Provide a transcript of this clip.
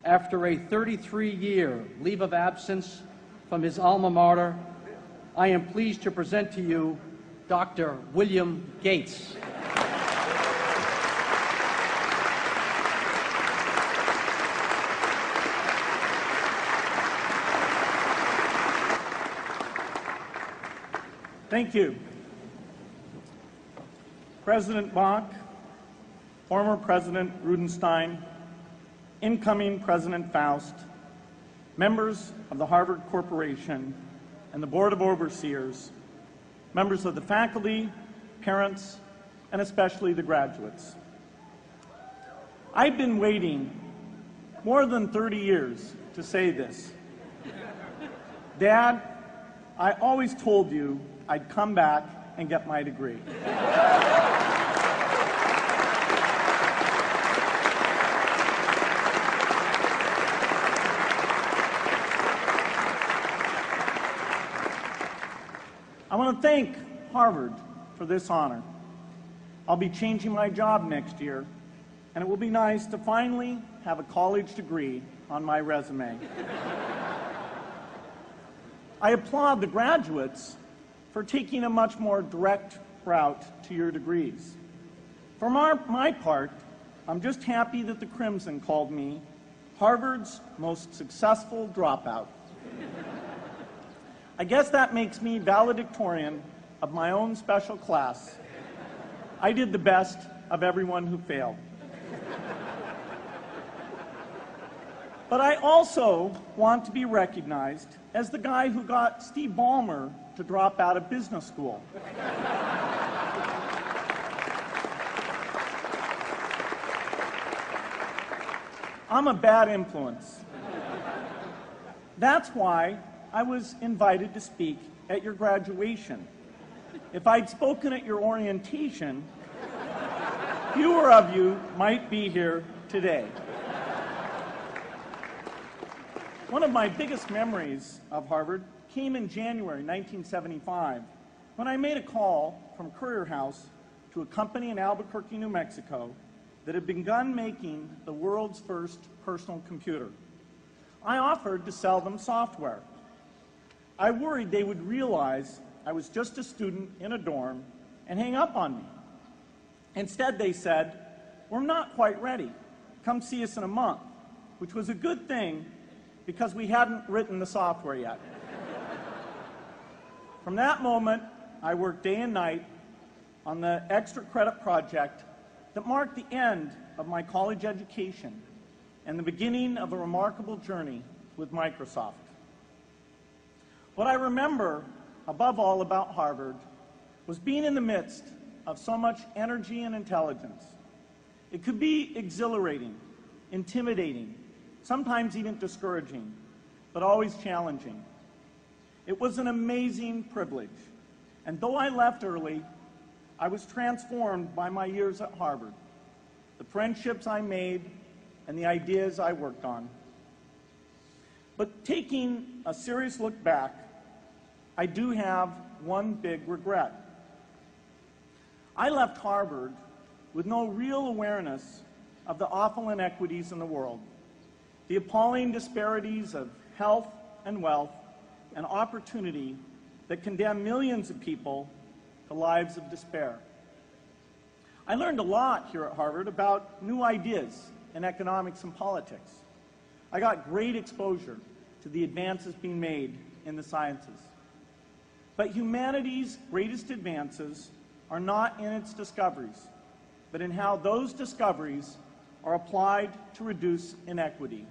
After a 33-year leave of absence from his alma mater, I am pleased to present to you Dr. William Gates. Thank you. President Bach, former President Rudenstein, incoming President Faust, members of the Harvard Corporation and the Board of Overseers, members of the faculty, parents, and especially the graduates. I've been waiting more than 30 years to say this. Dad, I always told you I'd come back and get my degree. I want to thank Harvard for this honor. I'll be changing my job next year, and it will be nice to finally have a college degree on my resume. I applaud the graduates for taking a much more direct route to your degrees. For my part, I'm just happy that the Crimson called me Harvard's most successful dropout. I guess that makes me valedictorian of my own special class. I did the best of everyone who failed. But I also want to be recognized as the guy who got Steve Ballmer to drop out of business school. I'm a bad influence. That's why I was invited to speak at your graduation. If I'd spoken at your orientation, fewer of you might be here today. One of my biggest memories of Harvard came in January 1975 when I made a call from Courier House to a company in Albuquerque, New Mexico that had begun making the world's first personal computer. I offered to sell them software. I worried they would realize I was just a student in a dorm and hang up on me. Instead, they said, "We're not quite ready. Come see us in a month," which was a good thing because we hadn't written the software yet. From that moment, I worked day and night on the extra credit project that marked the end of my college education and the beginning of a remarkable journey with Microsoft. What I remember above all about Harvard was being in the midst of so much energy and intelligence. It could be exhilarating, intimidating, sometimes even discouraging, but always challenging. It was an amazing privilege, and though I left early, I was transformed by my years at Harvard, the friendships I made, and the ideas I worked on. But taking a serious look back, I do have one big regret. I left Harvard with no real awareness of the awful inequities in the world, the appalling disparities of health and wealth and opportunity that condemn millions of people to lives of despair. I learned a lot here at Harvard about new ideas in economics and politics. I got great exposure to the advances being made in the sciences. But humanity's greatest advances are not in its discoveries, but in how those discoveries are applied to reduce inequity.